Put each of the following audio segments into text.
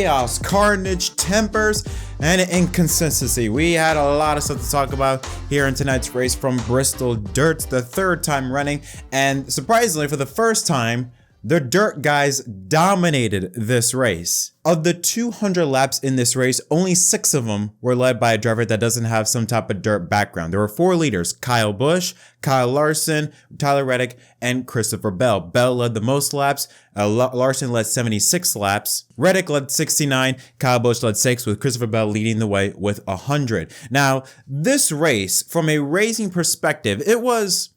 chaos, carnage, tempers, and inconsistency. We had a lot of stuff to talk about here in tonight's race from Bristol Dirt, the third time running, and surprisingly for the first time, the dirt guys dominated this race. Of the 200 laps in this race, only 6 of them were led by a driver that doesn't have some type of dirt background. There were 4 leaders: Kyle Busch, Kyle Larson, Tyler Reddick, and Christopher Bell. Bell led the most laps. Larson led 76 laps. Reddick led 69. Kyle Busch led 6, with Christopher Bell leading the way with 100. Now, this race, from a racing perspective, it was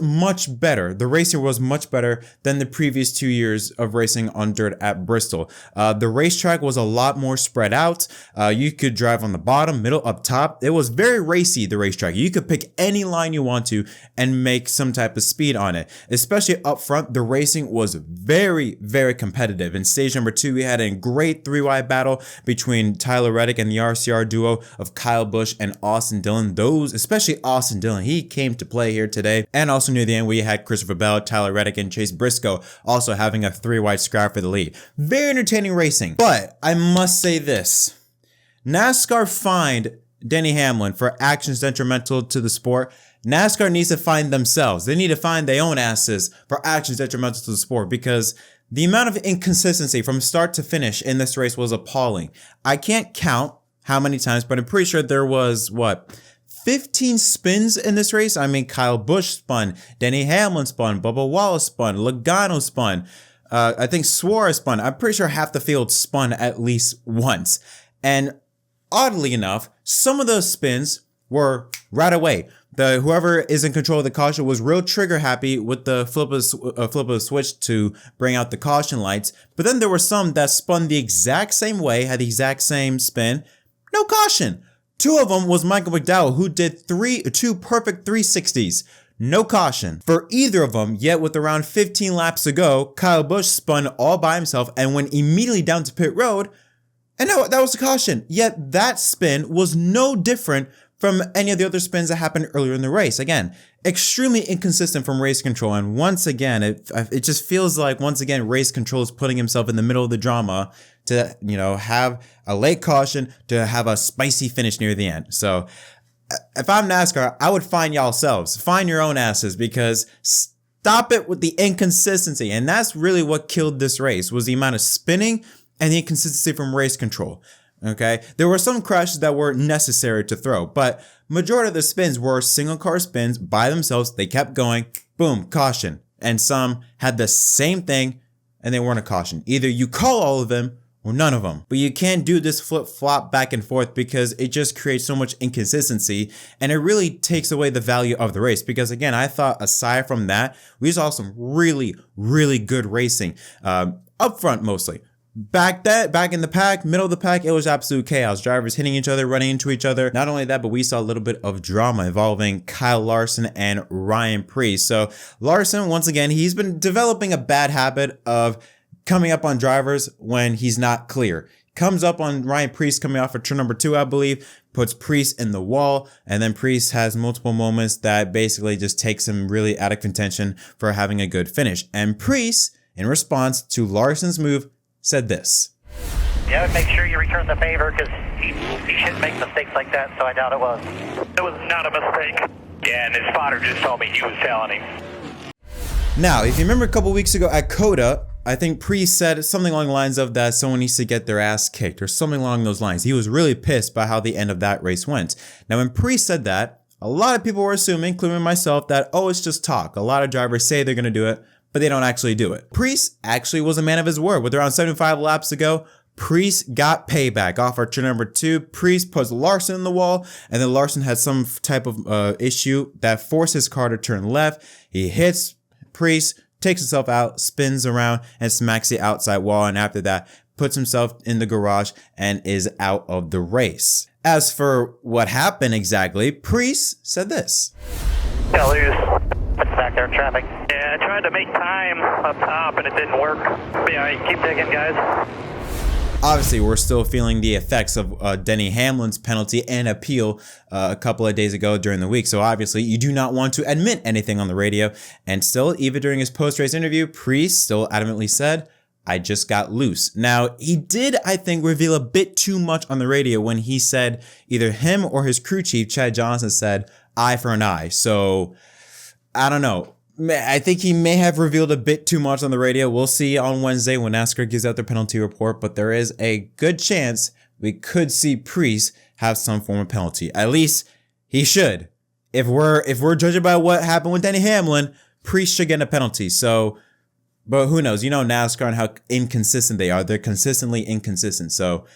much better. The racing was much better than the previous 2 years of racing on dirt at Bristol. The racetrack was a lot more spread out. You could drive on the bottom, middle, up top. It was very racy, the racetrack. You could pick any line you want to and make some type of speed on it. Especially up front, the racing was very, very competitive. In stage number 2, we had a great 3-wide battle between Tyler Reddick and the RCR duo of Kyle Busch and Austin Dillon. Those, especially Austin Dillon, he came to play here today. And also near the end, we had Christopher Bell, Tyler Reddick, and Chase Briscoe also having a 3-wide scrap for the lead. Very entertaining racing. But I must say this: NASCAR fined Denny Hamlin for actions detrimental to the sport. NASCAR needs to find themselves. They need to find their own asses for actions detrimental to the sport, because the amount of inconsistency from start to finish in this race was appalling. I can't count how many times, but I'm pretty sure there was, 15 spins in this race. I mean, Kyle Busch spun, Denny Hamlin spun, Bubba Wallace spun, Logano spun, I think Suarez spun. I'm pretty sure half the field spun at least once. And oddly enough, some of those spins were right away. Whoever is in control of the caution was real trigger happy with the flip of the switch to bring out the caution lights. But then there were some that spun the exact same way, had the exact same spin, no caution. 2 of them was Michael McDowell, who did 2 perfect 360s. No caution for either of them, yet with around 15 laps to go, Kyle Busch spun all by himself and went immediately down to pit road. And no, that was a caution. Yet that spin was no different from any of the other spins that happened earlier in the race. Again, extremely inconsistent from race control. And once again, it just feels like, once again, race control is putting himself in the middle of the drama to, have a late caution, to have a spicy finish near the end. So if I'm NASCAR, I would find y'all selves. Find your own asses, because stop it with the inconsistency. And that's really what killed this race, was the amount of spinning and the inconsistency from race control. Okay, there were some crashes that were necessary to throw, but majority of the spins were single car spins by themselves. They kept going, boom, caution. And some had the same thing and they weren't a caution. Either you call all of them or none of them. But you can't do this flip-flop back and forth, because it just creates so much inconsistency and it really takes away the value of the race. Because again, I thought aside from that, we saw some really, really good racing, up front mostly. Back in the pack, middle of the pack, it was absolute chaos. Drivers hitting each other, running into each other. Not only that, but we saw a little bit of drama involving Kyle Larson and Ryan Preece. So Larson, once again, he's been developing a bad habit of coming up on drivers when he's not clear. Comes up on Ryan Preece coming off of turn number 2, I believe, puts Preece in the wall, and then Preece has multiple moments that basically just takes him really out of contention for having a good finish. And Preece, in response to Larson's move, said this: "Yeah, make sure you return the favor, because he shouldn't make mistakes like that, so I doubt it was." It was not a mistake. Yeah, and his spotter just told me he was telling him. Now, if you remember a couple weeks ago at COTA, I think Preece said something along the lines of that someone needs to get their ass kicked or something along those lines. He was really pissed by how the end of that race went. Now, when Preece said that, a lot of people were assuming, including myself, that, oh, it's just talk. A lot of drivers say they're going to do it, but they don't actually do it. Preece actually was a man of his word. With around 75 laps to go, Preece got payback. Off our turn number 2, Preece puts Larson in the wall, and then Larson had some type of issue that forced his car to turn left. He hits Preece, takes himself out, spins around, and smacks the outside wall, and after that, puts himself in the garage and is out of the race. As for what happened exactly, Preece said this: "Yeah, lose. It's back there in traffic. Yeah, I tried to make time up top and it didn't work. But yeah, keep digging, guys." Obviously, we're still feeling the effects of Denny Hamlin's penalty and appeal a couple of days ago during the week. So obviously, you do not want to admit anything on the radio. And still, even during his post-race interview, Preece still adamantly said, I just got loose. Now, he did, I think, reveal a bit too much on the radio when he said either him or his crew chief, Chad Johnson, said eye for an eye. So, I don't know. I think he may have revealed a bit too much on the radio. We'll see on Wednesday when NASCAR gives out their penalty report, but there is a good chance we could see Preece have some form of penalty. At least he should. If we're judging by what happened with Denny Hamlin, Preece should get a penalty. So, but who knows? You know NASCAR and how inconsistent they are. They're consistently inconsistent. So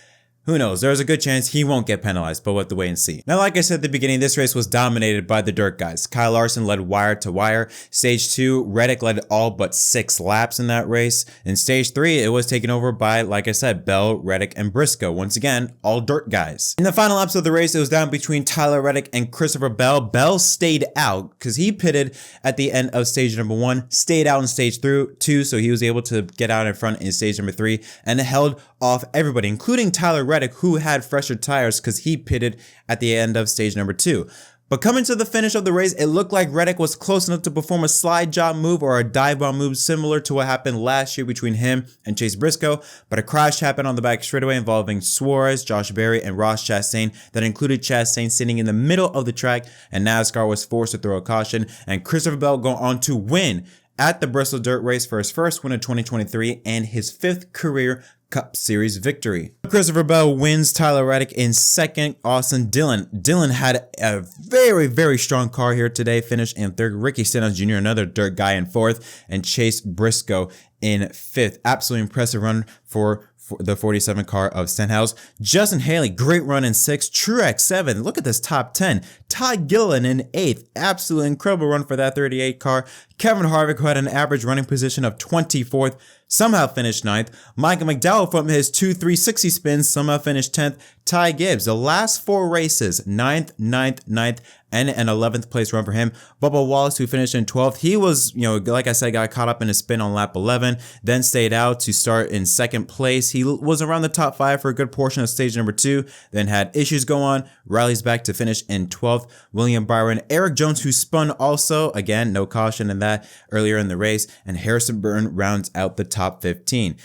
who knows? There's a good chance he won't get penalized, but we'll have to wait and see. Now, like I said at the beginning, this race was dominated by the dirt guys. Kyle Larson led wire to wire. Stage 2, Reddick led all but 6 laps in that race. In Stage 3, it was taken over by, like I said, Bell, Reddick, and Briscoe. Once again, all dirt guys. In the final laps of the race, it was down between Tyler Reddick and Christopher Bell. Bell stayed out because he pitted at the end of stage number 1, stayed out in stage 2, so he was able to get out in front in stage number 3 and held off everybody, including Tyler Reddick, who had fresher tires because he pitted at the end of stage number 2. But coming to the finish of the race, it looked like Reddick was close enough to perform a slide job move or a dive bomb move similar to what happened last year between him and Chase Briscoe, but a crash happened on the back straightaway involving Suarez, Josh Berry, and Ross Chastain that included Chastain sitting in the middle of the track, and NASCAR was forced to throw a caution, and Christopher Bell go on to win at the Bristol Dirt Race for his first win of 2023 and his 5th career Cup Series victory. Christopher Bell wins. Tyler Reddick in second. Austin Dillon. Dillon had a very, very strong car here today. Finished in 3rd. Ricky Stenhouse Jr., another dirt guy, in 4th. And Chase Briscoe in 5th. Absolutely impressive run for the 47 car of Stenhouse. Justin Haley, great run in 6th. Truex 7th. Look at this top 10. Todd Gilliland in 8th. Absolutely incredible run for that 38 car. Kevin Harvick, who had an average running position of 24th, somehow finished 9th. Michael McDowell from his 2 360 spins somehow finished 10th. Ty Gibbs, the last 4 races, 9th, 9th, and an 11th place run for him. Bubba Wallace, who finished in 12th, he was, like I said, got caught up in a spin on lap 11, then stayed out to start in 2nd place. He was around the top 5 for a good portion of stage number 2, then had issues go on, rallies back to finish in 12th. William Byron, Eric Jones, who spun also, again, no caution in that earlier in the race, and Harrison Burton rounds out the top 15.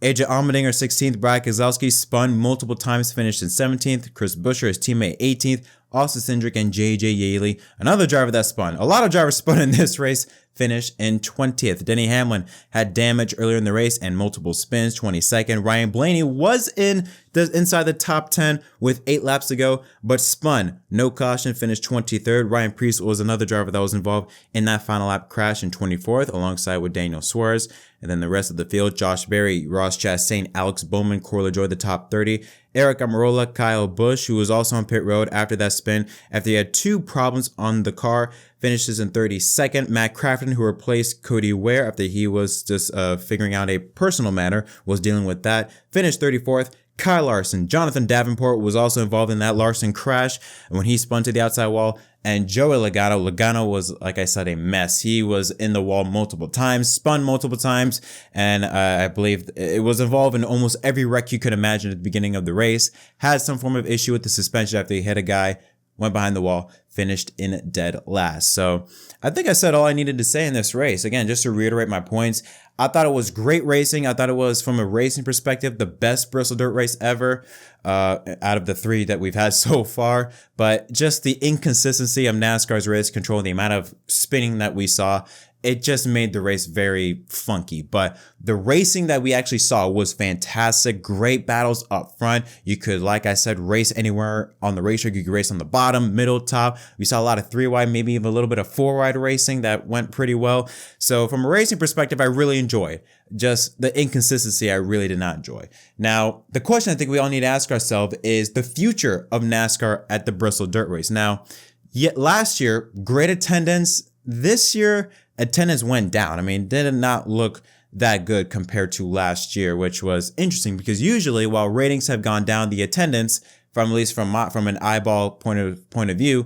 AJ Allmendinger 16th, Brad Keselowski spun multiple times, finished in 17th. Chris Buescher, his teammate, 18th. Austin Cindric and JJ Yaley, another driver that spun. A lot of drivers spun in this race, finished in 20th. Denny Hamlin had damage earlier in the race and multiple spins, 22nd. Ryan Blaney was inside the top 10 with 8 laps to go, but spun. No caution, finished 23rd. Ryan Preece was another driver that was involved in that final lap crash in 24th, alongside with Daniel Suarez. And then the rest of the field, Josh Berry, Ross Chastain, Alex Bowman, Corey LaJoie, the top 30. Eric Almirola, Kyle Busch, who was also on pit road after that spin, after he had 2 problems on the car, finishes in 32nd. Matt Crafton, who replaced Cody Ware after he was just figuring out a personal matter, was dealing with that, finished 34th. Kyle Larson, Jonathan Davenport was also involved in that Larson crash when he spun to the outside wall. And Joey Logano was, like I said, a mess. He was in the wall multiple times, spun multiple times, and I believe it was involved in almost every wreck you could imagine at the beginning of the race. Had some form of issue with the suspension after he hit a guy, went behind the wall, finished in dead last. So I think I said all I needed to say in this race. Again, just to reiterate my points, I thought it was great racing. I thought it was, from a racing perspective, the best Bristol Dirt Race ever out of the 3 that we've had so far. But just the inconsistency of NASCAR's race control, the amount of spinning that we saw, it just made the race very funky. But the racing that we actually saw was fantastic. Great battles up front. You could, like I said, race anywhere on the racetrack. You could race on the bottom, middle, top. We saw a lot of 3-wide, maybe even a little bit of 4-wide racing that went pretty well. So from a racing perspective, I really enjoyed. Just the inconsistency I really did not enjoy. Now, the question I think we all need to ask ourselves is the future of NASCAR at the Bristol Dirt Race. Now, yet last year, great attendance. This year, attendance went down. I mean, did not look that good compared to last year, which was interesting because usually while ratings have gone down, the attendance, from at least from an eyeball point of view,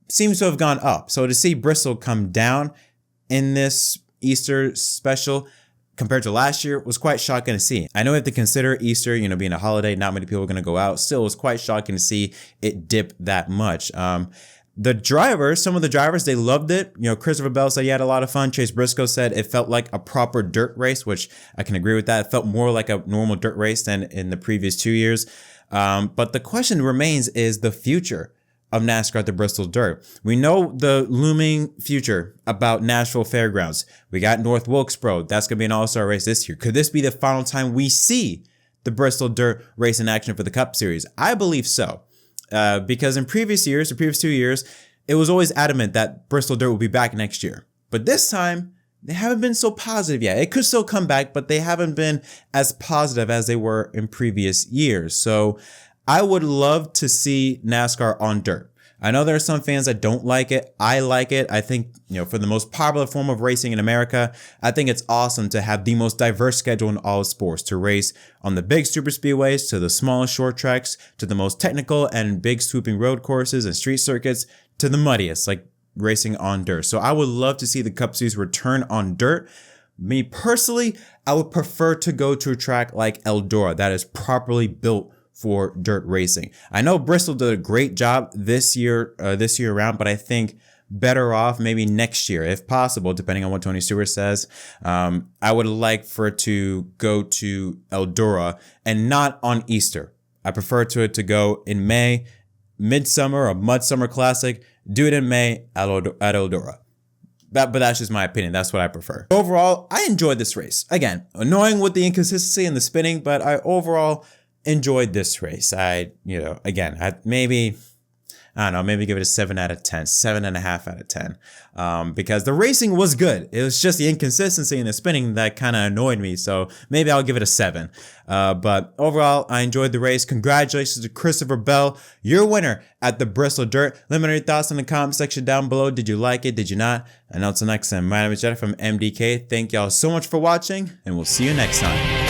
seems to have gone up. So to see Bristol come down in this Easter special compared to last year was quite shocking to see. I know we have to consider Easter, being a holiday, not many people are going to go out. Still, it was quite shocking to see it dip that much. The drivers, some of the drivers, they loved it. You know, Christopher Bell said he had a lot of fun. Chase Briscoe said it felt like a proper dirt race, which I can agree with that. It felt more like a normal dirt race than in the previous 2 years. But the question remains is the future of NASCAR at the Bristol Dirt. We know the looming future about Nashville Fairgrounds. We got North Wilkesboro. That's going to be an all-star race this year. Could this be the final time we see the Bristol Dirt race in action for the Cup Series? I believe so. Because in previous years, the previous 2 years, it was always adamant that Bristol Dirt will be back next year. But this time, they haven't been so positive yet. It could still come back, but they haven't been as positive as they were in previous years. So I would love to see NASCAR on dirt. I know there are some fans that don't like it. I like it. I think, you know, for the most popular form of racing in America, I think it's awesome to have the most diverse schedule in all sports, to race on the big super speedways, to the small short tracks, to the most technical and big swooping road courses and street circuits, to the muddiest, like racing on dirt. So I would love to see the Cup Series return on dirt. Me personally, I would prefer to go to a track like Eldora that is properly built for dirt racing. I know Bristol did a great job this year around, but I think better off maybe next year, if possible, depending on what Tony Stewart says. I would like for it to go to Eldora and not on Easter. I prefer it to go in May, Midsummer or Mudsummer Classic. Do it in May at Eldora. But that's just my opinion. That's what I prefer. Overall, I enjoyed this race. Again, annoying with the inconsistency and the spinning, but I overall enjoyed this race. Maybe give it a 7 out of 10, 7.5 out of 10. Because the racing was good. It was just the inconsistency and the spinning that kind of annoyed me. So maybe I'll give it a 7. But overall, I enjoyed the race. Congratulations to Christopher Bell, your winner at the Bristol Dirt. Let me know your thoughts in the comment section down below. Did you like it? Did you not? And until next time, my name is Jett from MDK. Thank y'all so much for watching, and we'll see you next time.